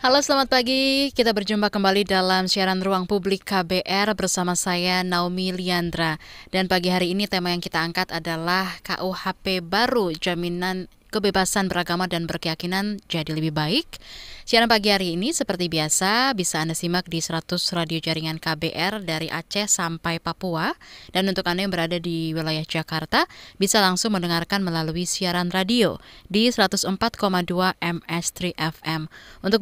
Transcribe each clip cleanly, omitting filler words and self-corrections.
Halo, selamat pagi. Kita berjumpa kembali dalam siaran Ruang Publik KBR bersama saya Naomi Liandra. Dan pagi hari ini tema yang kita angkat adalah KUHP baru, jaminan kebebasan beragama dan berkeyakinan jadi lebih baik. Siaran pagi hari ini seperti biasa bisa Anda simak di 100 radio jaringan KBR dari Aceh sampai Papua. Dan untuk Anda yang berada di wilayah Jakarta bisa langsung mendengarkan melalui siaran radio di 104,2 MS3 FM. Untuk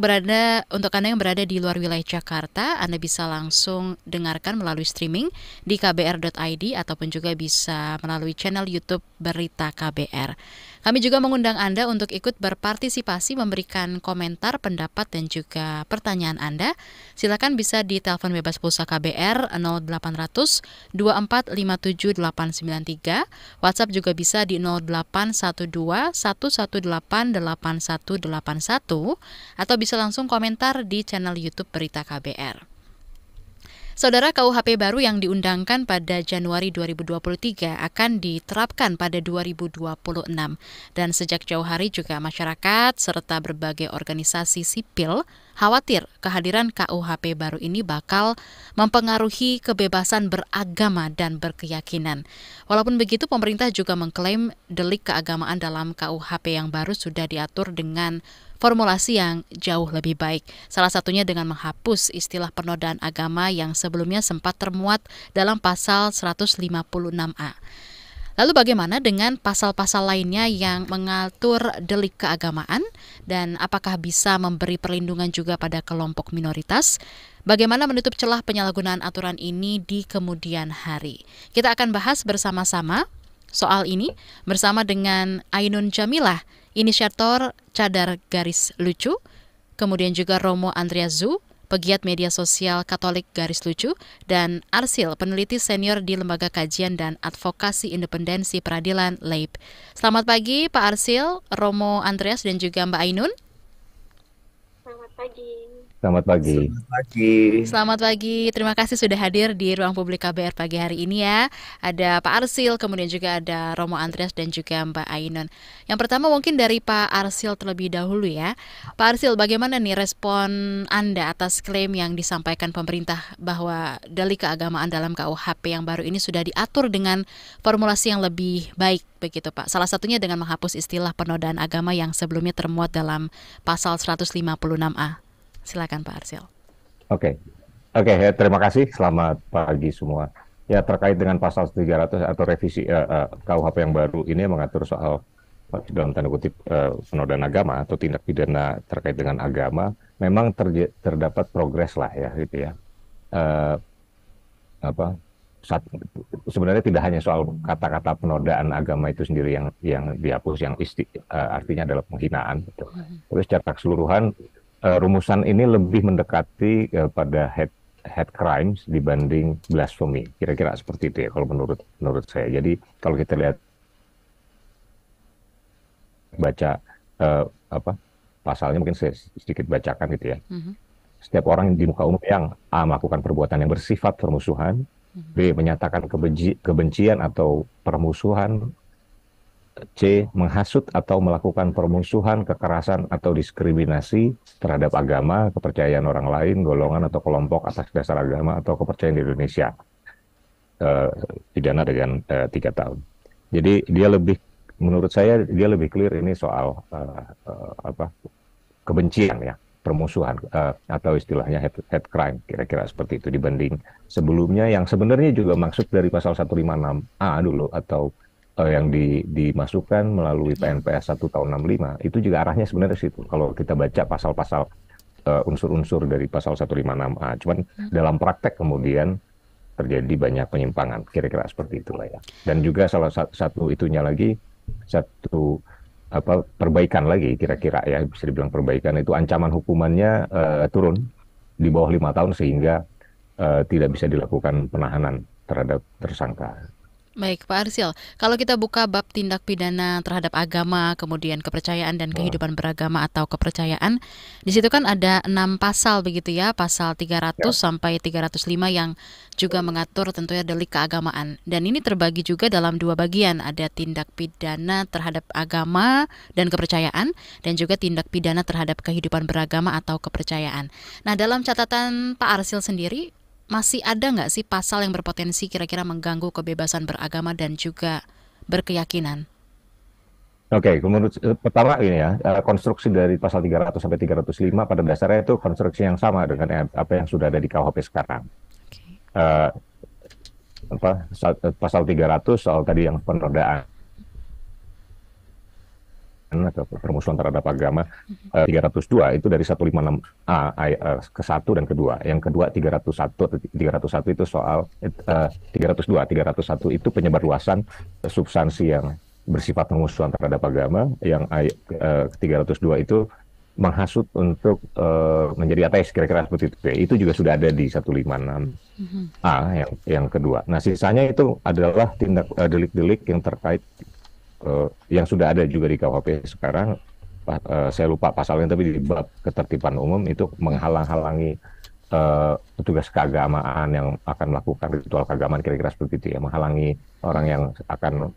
Anda yang berada di luar wilayah Jakarta, Anda bisa langsung dengarkan melalui streaming di kbr.id ataupun juga bisa melalui channel YouTube Berita KBR. Kami juga mengundang Anda untuk ikut berpartisipasi memberikan komentar, pendapat dan juga pertanyaan Anda. Silakan bisa di telepon bebas pulsa KBR 0800 2457 893. WhatsApp juga bisa di 0812 118 8181 atau bisa langsung komentar di channel YouTube Berita KBR. Saudara, KUHP baru yang diundangkan pada Januari 2023 akan diterapkan pada 2026. Dan sejak jauh hari juga masyarakat serta berbagai organisasi sipil khawatir kehadiran KUHP baru ini bakal mempengaruhi kebebasan beragama dan berkeyakinan. Walaupun begitu, pemerintah juga mengklaim delik keagamaan dalam KUHP yang baru sudah diatur dengan formulasi yang jauh lebih baik. Salah satunya dengan menghapus istilah penodaan agama yang sebelumnya sempat termuat dalam pasal 156A. Lalu bagaimana dengan pasal-pasal lainnya yang mengatur delik keagamaan dan apakah bisa memberi perlindungan juga pada kelompok minoritas? Bagaimana menutup celah penyalahgunaan aturan ini di kemudian hari? Kita akan bahas bersama-sama soal ini bersama dengan Ainun Jamilah, inisiator Cadar Garis Lucu, kemudian juga Romo Andreazu, pegiat media sosial Katolik Garis Lucu, dan Arsil, peneliti senior di Lembaga Kajian dan Advokasi Independensi Peradilan LAIP. Selamat pagi Pak Arsil, Romo Andreas dan juga Mbak Ainun. Selamat pagi. Selamat pagi. Selamat pagi. Selamat pagi, terima kasih sudah hadir di Ruang Publik KBR pagi hari ini ya. Ada Pak Arsil, kemudian juga ada Romo Andreas dan juga Mbak Ainun. Yang pertama mungkin dari Pak Arsil terlebih dahulu ya. Pak Arsil, bagaimana nih respon Anda atas klaim yang disampaikan pemerintah bahwa delik keagamaan dalam KUHP yang baru ini sudah diatur dengan formulasi yang lebih baik begitu Pak? Salah satunya dengan menghapus istilah penodaan agama yang sebelumnya termuat dalam pasal 156A. Silakan Pak Arsil. Oke, ya, terima kasih. Selamat pagi semua. Ya, terkait dengan pasal 300 atau revisi KUHP yang baru ini mengatur soal dalam tanda kutip penodaan agama atau tindak pidana terkait dengan agama, memang terdapat progres lah ya gitu ya. Eh, apa Sebenarnya tidak hanya soal kata-kata penodaan agama itu sendiri yang dihapus, yang artinya adalah penghinaan. Gitu. Tapi secara keseluruhan rumusan ini lebih mendekati pada hate crimes dibanding blasphemy. Kira-kira seperti itu ya kalau menurut saya. Jadi kalau kita lihat baca pasalnya, mungkin saya sedikit bacakan gitu ya. Setiap orang di muka umum yang A, melakukan perbuatan yang bersifat permusuhan, B, menyatakan kebencian atau permusuhan, C, menghasut atau melakukan permusuhan, kekerasan atau diskriminasi terhadap agama, kepercayaan orang lain, golongan atau kelompok atas dasar agama atau kepercayaan di Indonesia, pidana dengan 3 tahun. Jadi menurut saya dia lebih clear ini soal kebencian ya, permusuhan atau istilahnya hate crime, kira-kira seperti itu, dibanding sebelumnya yang sebenarnya juga maksud dari pasal 156A dulu atau yang dimasukkan melalui PNPS 1 tahun 65, itu juga arahnya sebenarnya situ. Kalau kita baca pasal-pasal unsur-unsur dari pasal 156A, cuman dalam praktek kemudian terjadi banyak penyimpangan, kira-kira seperti itulah ya. Dan juga salah satu itunya lagi, satu perbaikan lagi kira-kira ya, bisa dibilang perbaikan itu ancaman hukumannya turun di bawah 5 tahun sehingga tidak bisa dilakukan penahanan terhadap tersangka. Baik, Pak Arsil. Kalau kita buka bab tindak pidana terhadap agama, kemudian kepercayaan dan Hmm. kehidupan beragama atau kepercayaan, di situ kan ada 6 pasal begitu ya, pasal Ya. 300 sampai 305 yang juga mengatur tentunya delik keagamaan. Dan ini terbagi juga dalam dua bagian, ada tindak pidana terhadap agama dan kepercayaan, dan juga tindak pidana terhadap kehidupan beragama atau kepercayaan. Nah, dalam catatan Pak Arsil sendiri, masih ada nggak sih pasal yang berpotensi kira-kira mengganggu kebebasan beragama dan juga berkeyakinan? Oke, menurut pertama ini ya, konstruksi dari pasal 300 sampai 305 pada dasarnya itu konstruksi yang sama dengan apa yang sudah ada di KUHP sekarang. Oke. Eh, Pasal 300 soal tadi yang penodaan atau permusuhan terhadap agama, 302 itu dari 156A ke 1 dan kedua. Yang kedua 301 itu soal 302, 301 itu penyebarluasan substansi yang bersifat permusuhan terhadap agama. Yang 302 itu menghasut untuk menjadi ateis, kira-kira seperti itu. Itu juga sudah ada di 156A yang kedua. Nah, sisanya itu adalah tindak delik-delik yang terkait yang sudah ada juga di KUHP sekarang. Saya lupa pasalnya, tapi di bab ketertiban umum itu menghalang-halangi petugas keagamaan yang akan melakukan ritual keagamaan, kira-kira seperti itu ya, menghalangi orang yang akan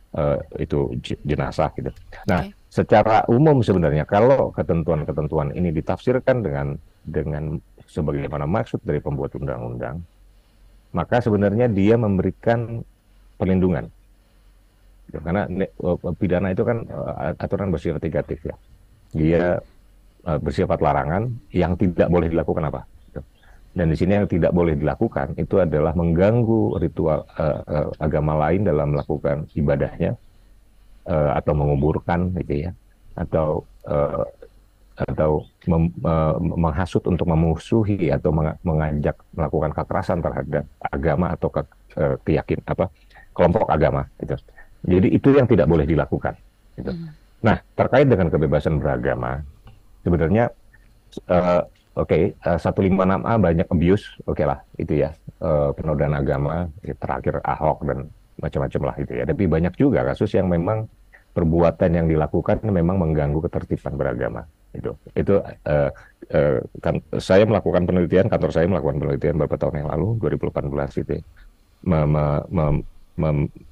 itu jenazah gitu. Nah, Oke. secara umum sebenarnya kalau ketentuan-ketentuan ini ditafsirkan dengan sebagaimana maksud dari pembuat undang-undang, maka sebenarnya dia memberikan perlindungan. Karena pidana itu kan aturan bersifat negatif ya. Dia bersifat larangan yang tidak boleh dilakukan apa. Dan di sini yang tidak boleh dilakukan itu adalah mengganggu ritual agama lain dalam melakukan ibadahnya, atau menguburkan gitu ya, atau menghasut untuk memusuhi atau mengajak melakukan kekerasan terhadap agama atau keyakinan kelompok agama gitu. Jadi itu yang tidak boleh dilakukan gitu. Nah, terkait dengan kebebasan beragama, sebenarnya oke, 156A banyak abuse, oke lah itu ya, penodaan agama, terakhir Ahok dan macam-macam lah itu ya. Tapi banyak juga kasus yang memang perbuatan yang dilakukan memang mengganggu ketertiban beragama. Itu kan saya melakukan penelitian, kantor saya melakukan penelitian beberapa tahun yang lalu, 2018 itu ya.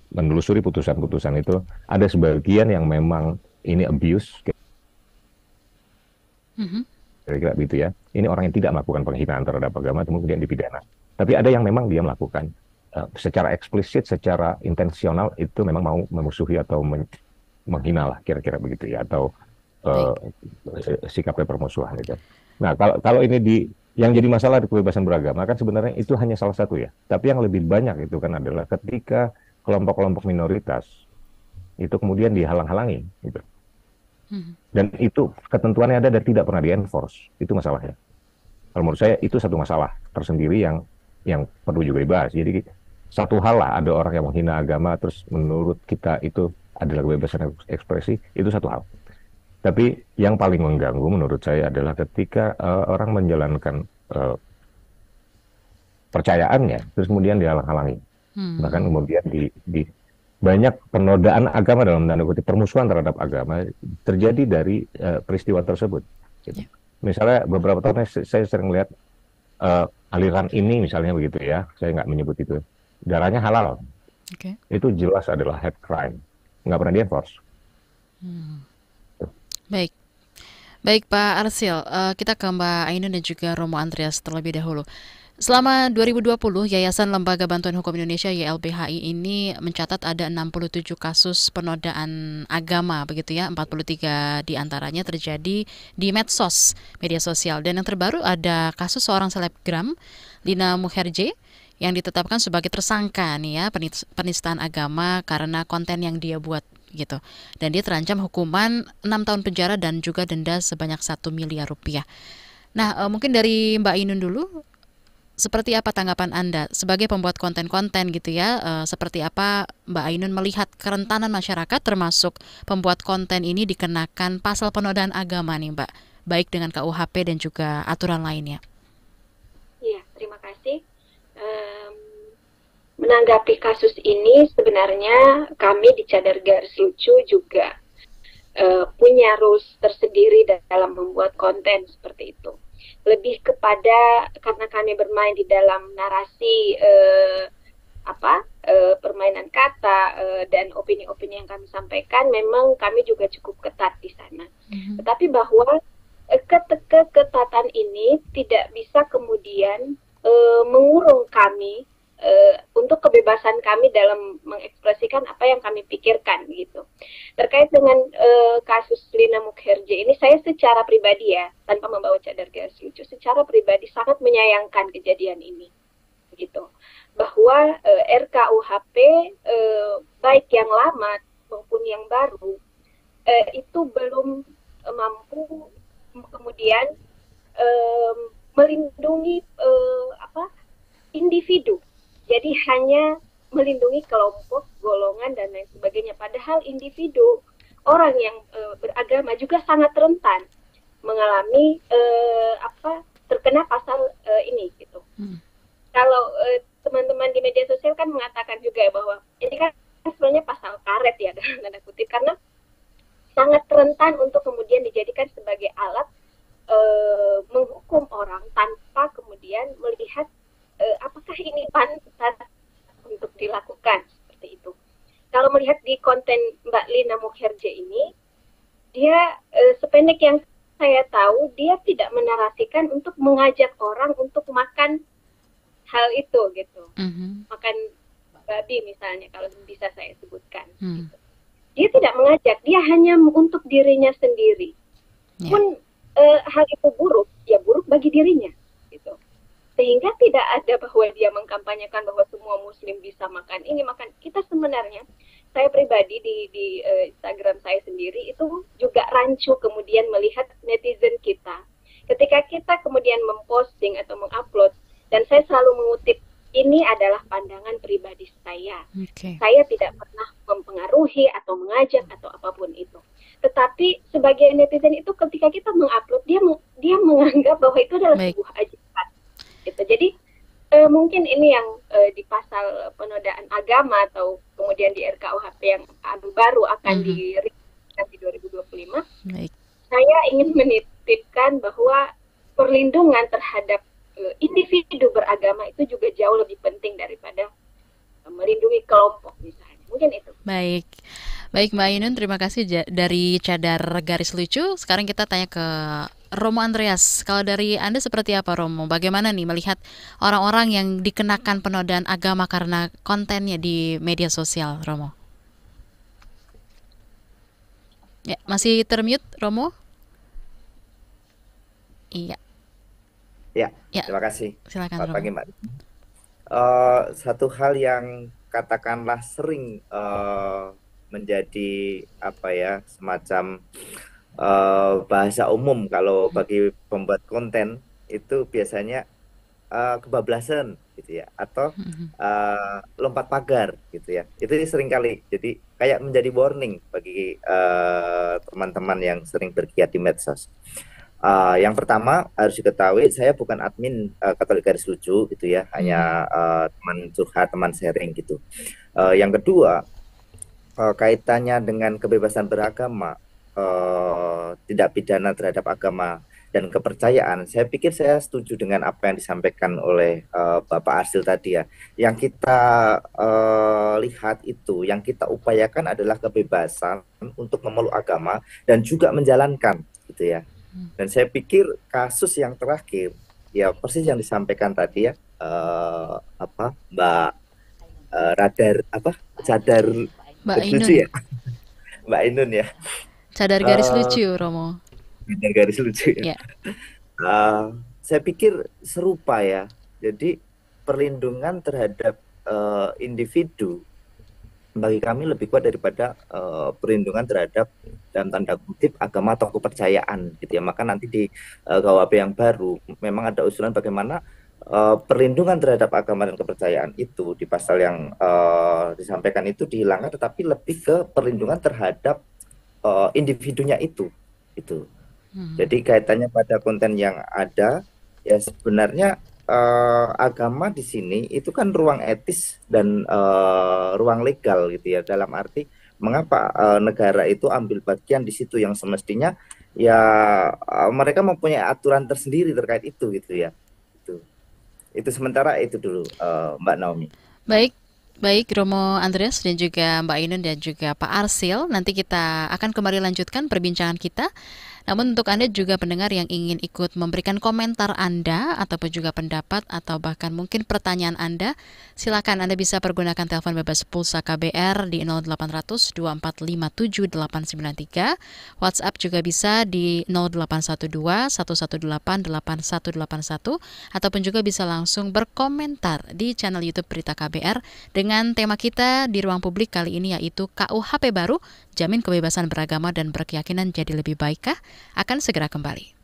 Menelusuri putusan-putusan itu, ada sebagian yang memang ini abuse, kira-kira gitu ya. Ini orang yang tidak melakukan penghinaan terhadap agama, kemudian dipidana. Tapi ada yang memang dia melakukan secara eksplisit, secara intensional, itu memang mau memusuhi atau menghina lah, kira-kira begitu ya, atau Baik. sikapnya permusuhan gitu. Nah, kalau ini yang jadi masalah di kebebasan beragama kan sebenarnya itu hanya salah satu ya. Tapi yang lebih banyak itu kan adalah ketika kelompok-kelompok minoritas itu kemudian dihalang-halangi gitu. Dan itu ketentuannya ada dan tidak pernah di-enforce. Itu masalahnya. Kalau menurut saya itu satu masalah tersendiri yang perlu juga dibahas. Jadi satu hal lah ada orang yang menghina agama terus menurut kita itu adalah kebebasan ekspresi, itu satu hal. Tapi yang paling mengganggu menurut saya adalah ketika orang menjalankan percayaannya terus kemudian dihalang-halangi. Bahkan kemudian di banyak penodaan agama dalam tanda kutip, permusuhan terhadap agama terjadi dari peristiwa tersebut. Gitu. Ya. Misalnya beberapa tahun saya sering lihat aliran ini misalnya begitu ya, saya nggak menyebut itu, darahnya halal, Oke. itu jelas adalah hate crime, nggak pernah di-enforce. Baik. Baik Pak Arsil, kita ke Mbak Ainun dan juga Romo Andreas terlebih dahulu. Selama 2020, Yayasan Lembaga Bantuan Hukum Indonesia YLBHI ini mencatat ada 67 kasus penodaan agama begitu ya, 43 diantaranya terjadi di medsos, media sosial. Dan yang terbaru ada kasus seorang selebgram, Lina Mukherjee, yang ditetapkan sebagai tersangka nih ya, penistaan agama karena konten yang dia buat gitu. Dan dia terancam hukuman 6 tahun penjara dan juga denda sebanyak 1 miliar rupiah. Nah, mungkin dari Mbak Ainun dulu, seperti apa tanggapan Anda sebagai pembuat konten-konten gitu ya? Seperti apa Mbak Ainun melihat kerentanan masyarakat termasuk pembuat konten ini dikenakan pasal penodaan agama nih Mbak, baik dengan KUHP dan juga aturan lainnya? Iya, terima kasih. menanggapi kasus ini sebenarnya kami di Cadar Garis Lucu juga punya rules tersendiri dalam membuat konten seperti itu. Lebih kepada karena kami bermain di dalam narasi permainan kata dan opini-opini yang kami sampaikan, memang kami juga cukup ketat di sana. Tetapi bahwa keketatan ini tidak bisa kemudian mengurung kami untuk kebebasan kami dalam mengekspresikan apa yang kami pikirkan gitu. Terkait dengan kasus Lina Mukherjee ini, saya secara pribadi ya, tanpa membawa cadar garis lucu, secara pribadi sangat menyayangkan kejadian ini, gitu. Bahwa RKUHP baik yang lama maupun yang baru itu belum mampu kemudian melindungi individu. Jadi hanya melindungi kelompok, golongan, dan lain sebagainya. Padahal individu, orang yang beragama juga sangat rentan mengalami terkena pasal ini gitu. Kalau teman-teman di media sosial kan mengatakan juga ya bahwa ini kan sebenarnya pasal karet ya, dalam tanda kutip, karena sangat rentan untuk kemudian dijadikan sebagai alat menghukum orang tanpa kemudian melihat apakah ini pantas untuk dilakukan seperti itu. Kalau melihat di konten Mbak Lina Mukherjee ini, dia sependek yang saya tahu, dia tidak menarasikan untuk mengajak orang untuk makan hal itu gitu. Makan babi misalnya, kalau bisa saya sebutkan. Gitu. Dia tidak mengajak, dia hanya untuk dirinya sendiri. Pun hal itu buruk, ya buruk bagi dirinya gitu. Sehingga tidak ada bahwa dia mengkampanyekan bahwa semua muslim bisa makan ini, makan. Kita sebenarnya, saya pribadi di Instagram saya sendiri itu juga rancu kemudian melihat netizen kita. Ketika kita kemudian memposting atau mengupload, dan saya selalu mengutip, ini adalah pandangan pribadi saya. Saya tidak pernah mempengaruhi atau mengajak atau apapun itu. Tetapi sebagai netizen itu ketika kita mengupload, dia menganggap bahwa itu adalah sebuah ajakan. Gitu. Jadi mungkin ini yang di pasal penodaan agama atau kemudian di RKUHP yang baru akan diriliskan di 2025. Saya ingin menitipkan bahwa perlindungan terhadap individu beragama itu juga jauh lebih penting daripada melindungi kelompok misalnya. Mungkin itu. Baik Mbak Ainun, terima kasih dari Cadar Garis Lucu. Sekarang kita tanya ke Romo Andreas. Kalau dari Anda seperti apa, Romo? Bagaimana nih melihat orang-orang yang dikenakan penodaan agama karena kontennya di media sosial, Romo? Ya, masih termute, Romo? Iya. Ya, terima kasih. Silakan, Selamat Romo. pagi, Mbak. Satu hal yang katakanlah sering menjadi semacam bahasa umum kalau bagi pembuat konten itu biasanya kebablasan gitu ya, atau lompat pagar gitu ya. Itu sering kali jadi kayak menjadi warning bagi teman-teman yang sering bergiat di medsos. Yang pertama harus diketahui, saya bukan admin Katolik Garis Lucu gitu ya, hanya teman curhat, teman sharing gitu. Yang kedua, kaitannya dengan kebebasan beragama, tidak pidana terhadap agama dan kepercayaan, saya pikir saya setuju dengan apa yang disampaikan oleh Bapak Arsil tadi ya. Yang kita lihat itu, yang kita upayakan adalah kebebasan untuk memeluk agama dan juga menjalankan gitu ya. Dan saya pikir kasus yang terakhir ya persis yang disampaikan tadi ya, Cadar Mbak Ainun lucu ya, Mbak Ainun ya. Cadar Garis Lucu, Romo. Cadar Garis Lucu ya. Saya pikir serupa ya. Jadi perlindungan terhadap individu bagi kami lebih kuat daripada perlindungan terhadap dalam tanda kutip agama atau kepercayaan gitu ya. Maka nanti di KUHP yang baru memang ada usulan bagaimana perlindungan terhadap agama dan kepercayaan itu di pasal yang disampaikan itu dihilangkan, tetapi lebih ke perlindungan terhadap individunya itu. Jadi kaitannya pada konten yang ada ya sebenarnya agama di sini itu kan ruang etis dan ruang legal gitu ya. Dalam arti mengapa negara itu ambil bagian di situ yang semestinya ya mereka mempunyai aturan tersendiri terkait itu gitu ya. Itu sementara itu dulu Mbak Naomi. Baik, baik Romo Andreas dan juga Mbak Ainun dan juga Pak Arsil. Nanti kita akan kembali lanjutkan perbincangan kita. Namun untuk Anda juga pendengar yang ingin ikut memberikan komentar Anda ataupun juga pendapat atau bahkan mungkin pertanyaan Anda, silakan Anda bisa pergunakan telepon bebas pulsa KBR di 0800 2457 893. WhatsApp juga bisa di 0812 118 8181 ataupun juga bisa langsung berkomentar di channel YouTube Berita KBR dengan tema kita di ruang publik kali ini yaitu KUHP baru, jamin kebebasan beragama dan berkeyakinan jadi lebih baikkah? Akan segera kembali.